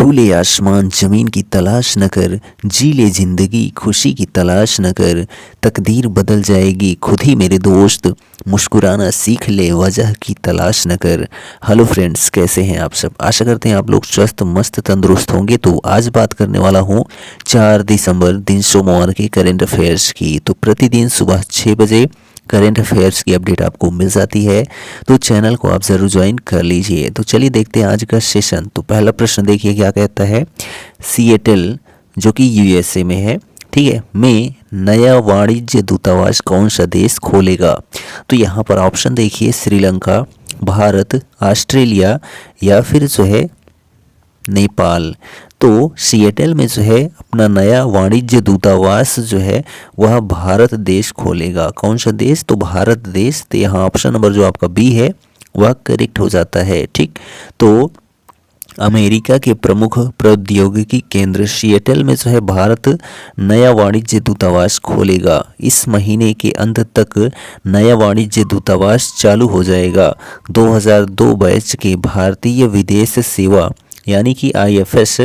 खुले आसमान ज़मीन की तलाश न कर, जी ले ज़िंदगी खुशी की तलाश न कर, तकदीर बदल जाएगी खुद ही मेरे दोस्त, मुस्कुराना सीख ले वजह की तलाश न कर। हेलो फ्रेंड्स, कैसे हैं आप सब? आशा करते हैं आप लोग स्वस्थ मस्त तंदुरुस्त होंगे। तो आज बात करने वाला हूँ 4 दिसंबर दिन सोमवार के करेंट अफेयर्स की। तो प्रतिदिन सुबह 6 बजे करेंट अफेयर्स की अपडेट आपको मिल जाती है, तो चैनल को आप ज़रूर ज्वाइन कर लीजिए। तो चलिए देखते हैं आज का सेशन। तो पहला प्रश्न देखिए क्या कहता है। सिएटल जो कि यूएसए में है, ठीक है, में नया वाणिज्य दूतावास कौन सा देश खोलेगा? तो यहाँ पर ऑप्शन देखिए, श्रीलंका, भारत, ऑस्ट्रेलिया या फिर जो है नेपाल। तो सिएटल में जो है अपना नया वाणिज्य दूतावास जो है वह भारत देश खोलेगा। कौन सा देश? तो भारत देश। तो यहाँ ऑप्शन नंबर जो आपका बी है वह करेक्ट हो जाता है। ठीक, तो अमेरिका के प्रमुख प्रौद्योगिकी केंद्र सिएटल में जो है भारत नया वाणिज्य दूतावास खोलेगा। इस महीने के अंत तक नया वाणिज्य दूतावास चालू हो जाएगा। 2002 बैच के भारतीय विदेश सेवा यानी कि आईएफएस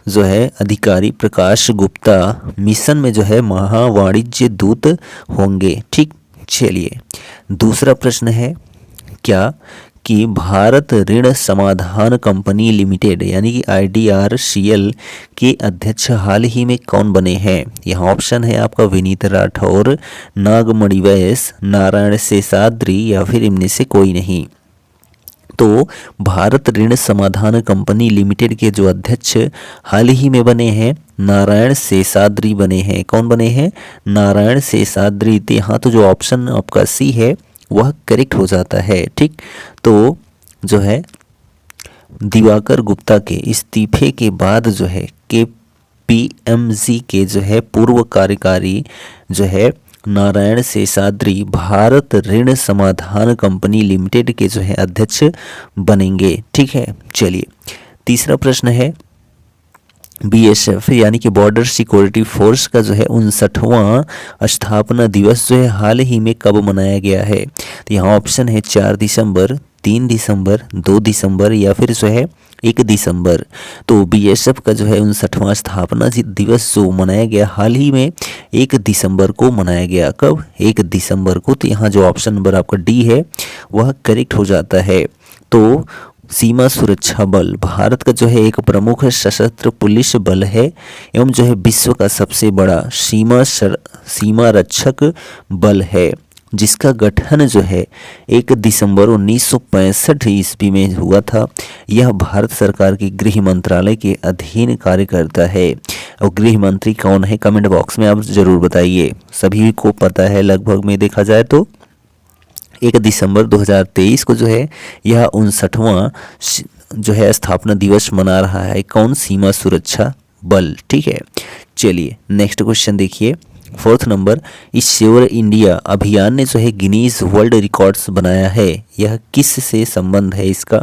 जो है अधिकारी प्रकाश गुप्ता मिशन में जो है महावाणिज्य दूत होंगे। ठीक, चलिए दूसरा प्रश्न है क्या कि भारत ऋण समाधान कंपनी लिमिटेड यानी कि आईडीआरसीएल के अध्यक्ष हाल ही में कौन बने हैं? यहाँ ऑप्शन है आपका विनीत राठौर, नागमणि वैस, नारायण शेषाद्री या फिर इनमें से कोई नहीं। तो भारत ऋण समाधान कंपनी लिमिटेड के जो अध्यक्ष हाल ही में बने हैं नारायण शेषाद्री बने हैं। कौन बने हैं? नारायण शेषाद्री। तो यहाँ तो जो ऑप्शन आपका सी है वह करेक्ट हो जाता है। ठीक, तो जो है दिवाकर गुप्ता के इस्तीफे के बाद जो है केपीएमजी के जो है पूर्व कार्यकारी जो है नारायण शेषाद्री भारत ऋण समाधान कंपनी लिमिटेड के जो है अध्यक्ष बनेंगे। ठीक है, चलिए तीसरा प्रश्न है बीएसएफ यानी कि बॉर्डर सिक्योरिटी फोर्स का जो है 59वां स्थापना दिवस जो है हाल ही में कब मनाया गया है? तो यहाँ ऑप्शन है 4 दिसंबर, 3 दिसंबर, 2 दिसंबर या फिर जो है 1 दिसंबर। तो बीएसएफ का जो है 59वां स्थापना दिवस जो मनाया गया हाल ही में 1 दिसंबर को मनाया गया। कब? 1 दिसंबर को। तो यहाँ जो ऑप्शन नंबर आपका डी है वह करेक्ट हो जाता है। तो सीमा सुरक्षा बल भारत का जो है एक प्रमुख सशस्त्र पुलिस बल है एवं जो है विश्व का सबसे बड़ा सीमा रक्षक बल है, जिसका गठन जो है 1 दिसंबर 1965 ईस्वी में हुआ था। यह भारत सरकार के गृह मंत्रालय के अधीन कार्य करता है। और गृह मंत्री कौन है? कमेंट बॉक्स में आप जरूर बताइए। सभी को पता है लगभग में देखा जाए तो 1 दिसंबर 2023 को जो है यह 59वां जो है स्थापना दिवस मना रहा है। कौन? सीमा सुरक्षा बल। ठीक है, चलिए नेक्स्ट क्वेश्चन देखिए। 4th नंबर, इस श्योर इंडिया अभियान ने जो है गिनीज वर्ल्ड रिकॉर्ड्स बनाया है। यह किस से संबंध है इसका?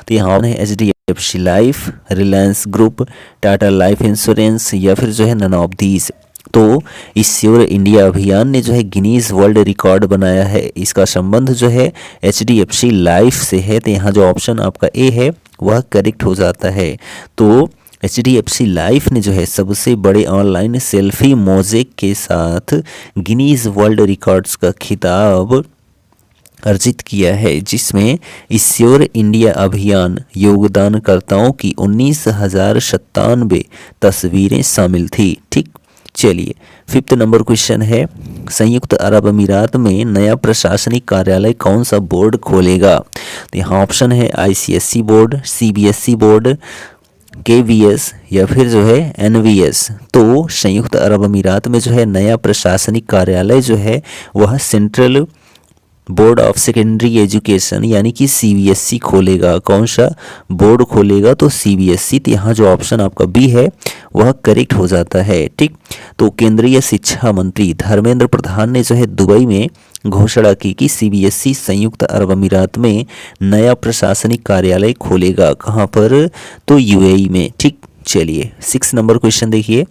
तो यहाँ है HDFC life, Reliance group, Tata life insurance या फिर जो है नन ऑफ दीज। तो इस श्योर इंडिया अभियान ने जो है गिनीज वर्ल्ड रिकॉर्ड बनाया है। इसका संबंध जो है एचडीएफसी लाइफ से है। तो यहाँ जो ऑप्शन आपका ए है वह करेक्ट हो जाता है। तो एचडीएफसी लाइफ ने जो है सबसे बड़े ऑनलाइन सेल्फी मोज़ेक के साथ गिनीज वर्ल्ड रिकॉर्ड्स का खिताब अर्जित किया है, जिसमें इस श्योर इंडिया अभियान योगदानकर्ताओं की 19,097 तस्वीरें शामिल थी। ठीक, चलिए 5th नंबर क्वेश्चन है, संयुक्त अरब अमीरात में नया प्रशासनिक कार्यालय कौन सा बोर्ड खोलेगा? तो यहाँ ऑप्शन है ICSE board, CBSE board, KVS या फिर जो है एनवीएस। तो संयुक्त अरब अमीरात में जो है नया प्रशासनिक कार्यालय जो है वह central board of secondary education यानी कि सीबीएसई खोलेगा। कौन सा बोर्ड खोलेगा? तो सीबीएसई। तो यहाँ जो ऑप्शन आपका बी है वह करेक्ट हो जाता है। ठीक, तो केंद्रीय शिक्षा मंत्री धर्मेंद्र प्रधान ने जो है दुबई में घोषणा की कि सीबीएसई संयुक्त अरब अमीरात में नया प्रशासनिक कार्यालय खोलेगा। कहाँ पर? तो यूएई में। ठीक, चलिए 6 नंबर क्वेश्चन देखिए।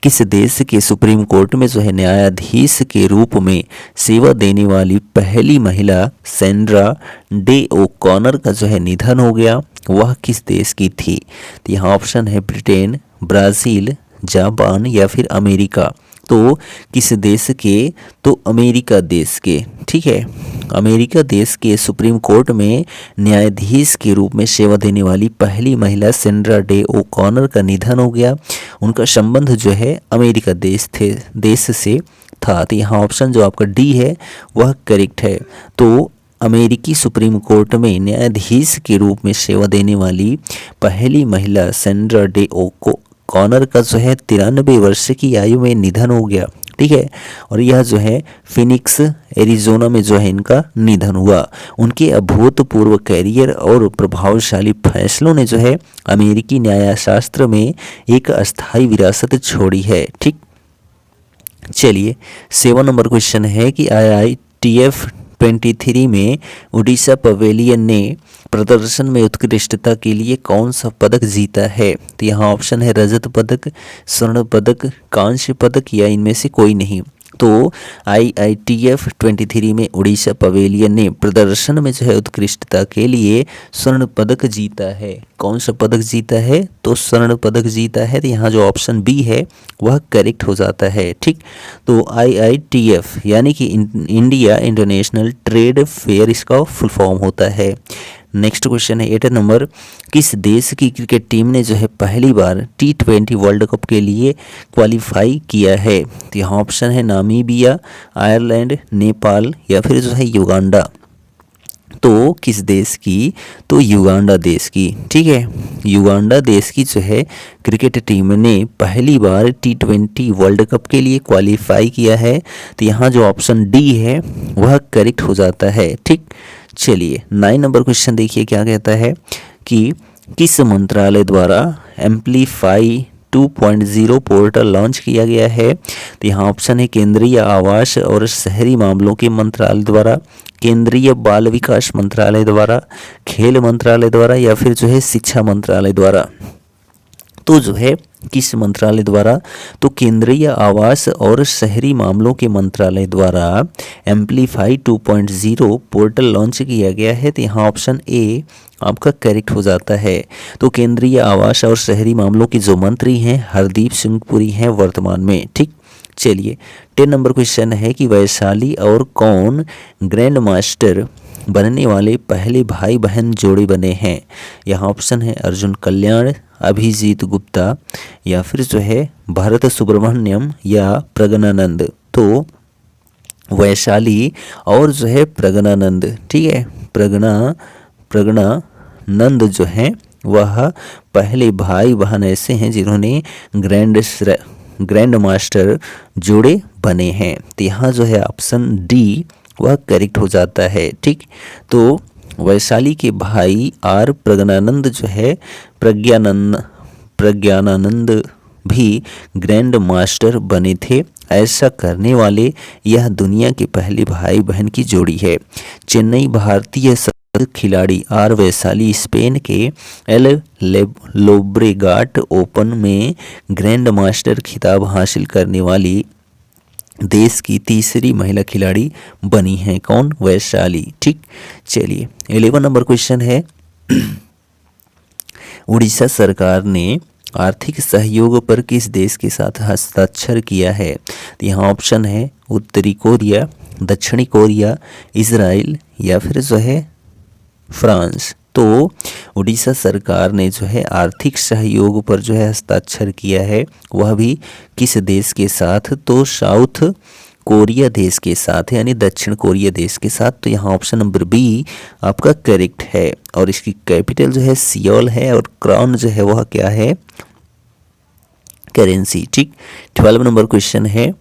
किस देश के सुप्रीम कोर्ट में जो है न्यायाधीश के रूप में सेवा देने वाली पहली महिला सैंड्रा डे ओकॉनर का जो है निधन हो गया, वह किस देश की थी? तो यहाँ ऑप्शन है ब्रिटेन, ब्राज़ील, जापान या फिर अमेरिका। तो किस देश के? तो अमेरिका देश के, ठीक है। अमेरिका देश के सुप्रीम कोर्ट में न्यायाधीश के रूप में सेवा देने वाली पहली महिला सैंड्रा डे ओकॉनर का निधन हो गया। उनका संबंध जो है अमेरिका देश से था। तो यहाँ ऑप्शन जो आपका डी है वह करेक्ट है। तो अमेरिकी सुप्रीम कोर्ट में न्यायाधीश के रूप में सेवा देने वाली पहली महिला सैंड्रा डे ओकॉनर का जो है 93 वर्ष की आयु में निधन हो गया, ठीक है। और यह जो है फिनिक्स एरिजोना में जो है इनका निधन हुआ। उनके अभूतपूर्व कैरियर और प्रभावशाली फैसलों ने जो है अमेरिकी न्यायशास्त्र में एक अस्थायी विरासत छोड़ी है, ठीक। चलिए 7 नंबर क्वेश्चन है कि IITF 23 में उड़ीसा पवेलियन ने प्रदर्शन में उत्कृष्टता के लिए कौन सा पदक जीता है? तो यहाँ ऑप्शन है रजत पदक, स्वर्ण पदक, कांस्य पदक या इनमें से कोई नहीं। तो IITF 23 में उड़ीसा पवेलियन ने प्रदर्शन में जो है उत्कृष्टता के लिए स्वर्ण पदक जीता है। कौन सा पदक जीता है? तो स्वर्ण पदक जीता है। तो यहाँ जो ऑप्शन बी है वह करेक्ट हो जाता है, ठीक। तो IITF यानी कि इंडिया इंटरनेशनल ट्रेड फेयर इसका फुल फॉर्म होता है। नेक्स्ट क्वेश्चन है 8 नंबर, किस देश की क्रिकेट टीम ने जो है पहली बार T20 वर्ल्ड कप के लिए क्वालिफाई किया है? तो यहाँ ऑप्शन है नामीबिया, आयरलैंड, नेपाल या फिर जो है युगांडा। तो किस देश की? तो युगांडा देश की, ठीक है। युगांडा देश की जो है क्रिकेट टीम ने पहली बार T20 वर्ल्ड कप के लिए क्वालिफाई किया है। तो यहाँ जो ऑप्शन डी है वह करेक्ट हो जाता है, ठीक। चलिए 9 नंबर क्वेश्चन देखिए क्या कहता है कि किस मंत्रालय द्वारा एम्पलीफाई 2.0 पोर्टल लॉन्च किया गया है? तो यहाँ ऑप्शन है केंद्रीय आवास और शहरी मामलों के मंत्रालय द्वारा, केंद्रीय बाल विकास मंत्रालय द्वारा, खेल मंत्रालय द्वारा या फिर जो है शिक्षा मंत्रालय द्वारा। तो जो है किस मंत्रालय द्वारा? तो केंद्रीय आवास और शहरी मामलों के मंत्रालय द्वारा एम्पलीफाई 2.0 पोर्टल लॉन्च किया गया है। तो यहाँ ऑप्शन ए आपका करेक्ट हो जाता है। तो केंद्रीय आवास और शहरी मामलों के जो मंत्री हैं हरदीप सिंह पुरी हैं वर्तमान में, ठीक। चलिए 10 नंबर क्वेश्चन है कि वैशाली और कौन ग्रैंड मास्टर बनने वाले पहले भाई बहन जोड़े बने हैं? यहाँ ऑप्शन है अर्जुन कल्याण, अभिजीत गुप्ता या फिर जो है भरत सुब्रमण्यम या प्रज्ञानंद। तो वैशाली और जो है प्रज्ञानंद, ठीक है। प्रज्ञानंद जो है वह पहले भाई बहन ऐसे हैं जिन्होंने ग्रैंड मास्टर जोड़े बने हैं। तो यहाँ जो है ऑप्शन डी वह करेक्ट हो जाता है, ठीक। तो वैशाली के भाई आर प्रज्ञानंद जो है प्रज्ञानानंद भी ग्रैंड मास्टर बने थे। ऐसा करने वाले यह दुनिया के पहले भाई बहन की जोड़ी है। चेन्नई भारतीय खिलाड़ी आर वैशाली स्पेन के एल लोब्रेगाट ओपन में ग्रैंड मास्टर खिताब हासिल करने वाली देश की तीसरी महिला खिलाड़ी बनी हैं। कौन? वैशाली, ठीक। चलिए 11 नंबर क्वेश्चन है उड़ीसा सरकार ने आर्थिक सहयोग पर किस देश के साथ हस्ताक्षर किया है? तो यहाँ ऑप्शन है उत्तरी कोरिया, दक्षिणी कोरिया, इजराइल या फिर जो है फ्रांस। तो उड़ीसा सरकार ने जो है आर्थिक सहयोग पर जो है हस्ताक्षर किया है, वह भी किस देश के साथ? तो साउथ कोरिया देश के साथ यानी दक्षिण कोरिया देश के साथ। तो यहाँ ऑप्शन नंबर बी आपका करेक्ट है और इसकी कैपिटल जो है सियोल है और क्राउन जो है वह क्या है? करेंसी, ठीक। 12 नंबर क्वेश्चन है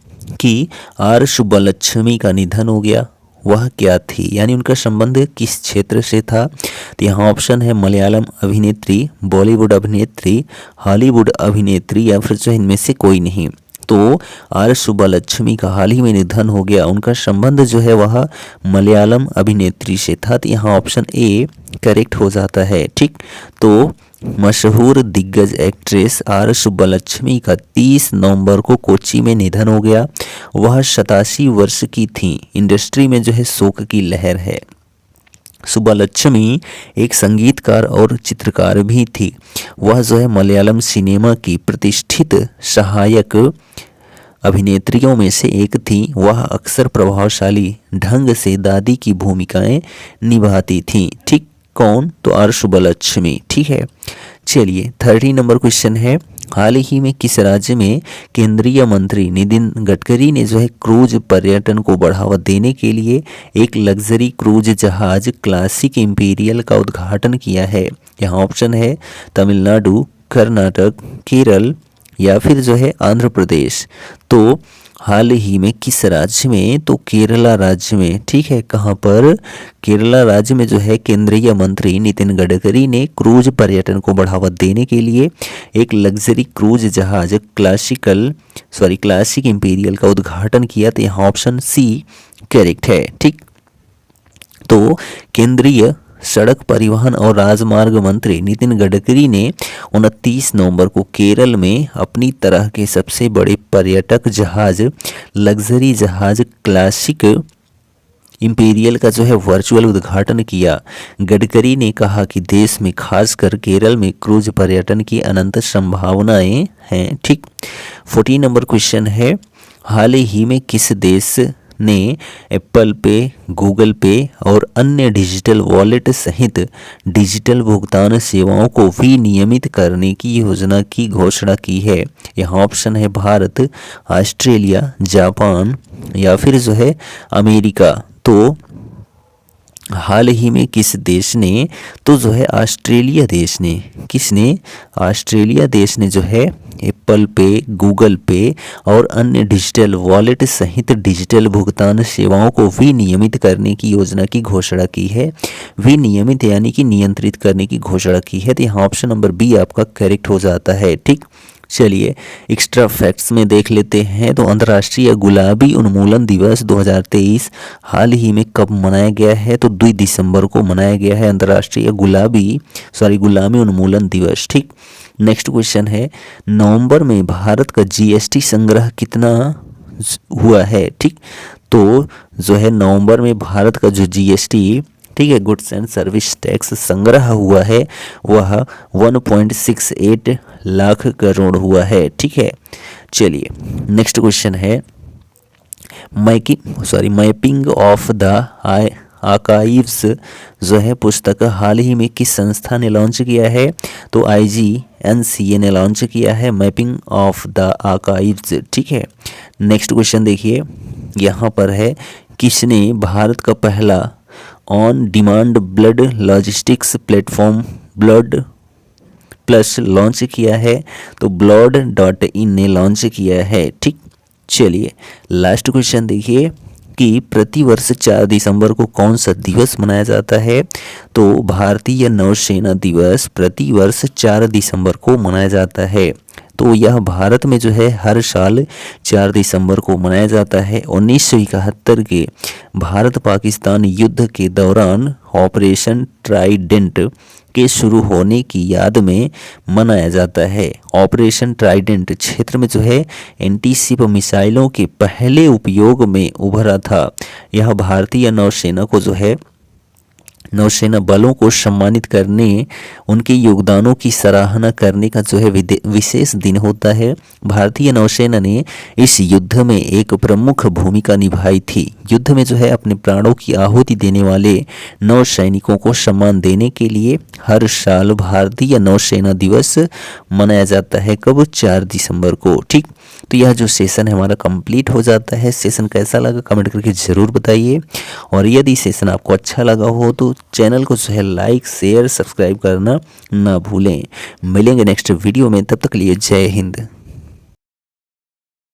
कि आर सुब्बलक्ष्मी का निधन हो गया, वह क्या थी यानी उनका संबंध किस क्षेत्र से था? तो यहाँ ऑप्शन है मलयालम अभिनेत्री, बॉलीवुड अभिनेत्री, हॉलीवुड अभिनेत्री या फिर जो इनमें से कोई नहीं। तो आर सुब्बलक्ष्मी का हाल ही में निधन हो गया, उनका संबंध जो है वह मलयालम अभिनेत्री से था। तो यहाँ ऑप्शन ए करेक्ट हो जाता है, ठीक। तो मशहूर दिग्गज एक्ट्रेस आर सुब्बलक्ष्मी का 30 नवंबर को कोच्चि में निधन हो गया। वह 87 वर्ष की थीं। इंडस्ट्री में जो है शोक की लहर है। सुब्बलक्ष्मी एक संगीतकार और चित्रकार भी थी। वह जो है मलयालम सिनेमा की प्रतिष्ठित सहायक अभिनेत्रियों में से एक थी। वह अक्सर प्रभावशाली ढंग से दादी की भूमिकाएं निभाती थीं। ठीक, कौन? तो आर सुब्बलक्ष्मी। ठीक है, चलिए 30 नंबर क्वेश्चन है, हाल ही में किस राज्य में केंद्रीय मंत्री नितिन गडकरी ने जो है क्रूज पर्यटन को बढ़ावा देने के लिए एक लग्जरी क्रूज जहाज क्लासिक इंपीरियल का उद्घाटन किया है? यहाँ ऑप्शन है तमिलनाडु, कर्नाटक, केरल या फिर जो है आंध्र प्रदेश। तो हाल ही में किस राज्य में? तो केरला राज्य में। ठीक है, कहाँ पर? केरला राज्य में जो है केंद्रीय मंत्री नितिन गडकरी ने क्रूज पर्यटन को बढ़ावा देने के लिए एक लग्जरी क्रूज जहाज क्लासिक इंपीरियल का उद्घाटन किया। तो यहाँ ऑप्शन सी करेक्ट है। ठीक, तो केंद्रीय सड़क परिवहन और राजमार्ग मंत्री नितिन गडकरी ने 29 नवंबर को केरल में अपनी तरह के सबसे बड़े पर्यटक जहाज लग्जरी जहाज क्लासिक इंपीरियल का जो है वर्चुअल उद्घाटन किया। गडकरी ने कहा कि देश में खासकर केरल में क्रूज पर्यटन की अनंत संभावनाएं हैं। ठीक, 14 नंबर क्वेश्चन है, हाल ही में किस देश ने एप्पल पे, गूगल पे और अन्य डिजिटल वॉलेट सहित डिजिटल भुगतान सेवाओं को विनियमित करने की योजना की घोषणा की है? यहाँ ऑप्शन है भारत, ऑस्ट्रेलिया, जापान या फिर जो है अमेरिका। तो हाल ही में किस देश ने? तो जो है ऑस्ट्रेलिया देश ने। किसने? ऑस्ट्रेलिया देश ने जो है एप्पल पे, गूगल पे और अन्य डिजिटल वॉलेट सहित डिजिटल भुगतान सेवाओं को विनियमित करने की योजना की घोषणा की है। विनियमित यानी कि नियंत्रित करने की घोषणा की है। तो यहाँ ऑप्शन नंबर बी आपका करेक्ट हो जाता है। ठीक, चलिए एक्स्ट्रा फैक्ट्स में देख लेते हैं। तो अंतर्राष्ट्रीय गुलाबी उन्मूलन दिवस 2023 हाल ही में कब मनाया गया है? तो 2 दिसंबर को मनाया गया है अंतर्राष्ट्रीय गुलामी उन्मूलन दिवस। ठीक, नेक्स्ट क्वेश्चन है, नवंबर में भारत का जीएसटी संग्रह कितना हुआ है? ठीक, तो जो है नवंबर में भारत का जो जीएसटी, ठीक है, गुड्स एंड सर्विस टैक्स संग्रह हुआ है वह 1.68 लाख करोड़ हुआ है। ठीक है, चलिए नेक्स्ट क्वेश्चन है, मैपिंग ऑफ द आर्काइव्स जो है पुस्तक हाल ही में किस संस्था ने लॉन्च किया है? तो IGNCA ने लॉन्च किया है मैपिंग ऑफ द आर्काइव्स। ठीक है, नेक्स्ट क्वेश्चन देखिए, यहाँ पर है, किसने भारत का पहला on demand blood logistics platform blood plus launch किया है? तो blood.in ने लॉन्च किया है। ठीक, चलिए लास्ट क्वेश्चन देखिए कि प्रतिवर्ष 4 दिसंबर को कौन सा दिवस मनाया जाता है? तो भारतीय नौसेना दिवस प्रतिवर्ष 4 दिसंबर को मनाया जाता है। तो यह भारत में जो है हर साल 4 दिसंबर को मनाया जाता है। 1971 के भारत पाकिस्तान युद्ध के दौरान ऑपरेशन ट्राइडेंट के शुरू होने की याद में मनाया जाता है। ऑपरेशन ट्राइडेंट क्षेत्र में जो है एंटीशिप मिसाइलों के पहले उपयोग में उभरा था। यह भारतीय नौसेना को जो है नौसेना बलों को सम्मानित करने, उनके योगदानों की सराहना करने का जो है विशेष दिन होता है। भारतीय नौसेना ने इस युद्ध में एक प्रमुख भूमिका निभाई थी। युद्ध में जो है अपने प्राणों की आहुति देने वाले नौ सैनिकों को सम्मान देने के लिए हर साल भारतीय नौसेना दिवस मनाया जाता है। कब? 4 दिसंबर को। ठीक, तो यह जो सेशन है हमारा कंप्लीट हो जाता है। सेशन कैसा लगा कमेंट करके ज़रूर बताइए, और यदि सेशन आपको अच्छा लगा हो तो चैनल को जो है लाइक, शेयर, सब्सक्राइब करना ना भूलें। मिलेंगे नेक्स्ट वीडियो में, तब तक के लिए जय हिंद।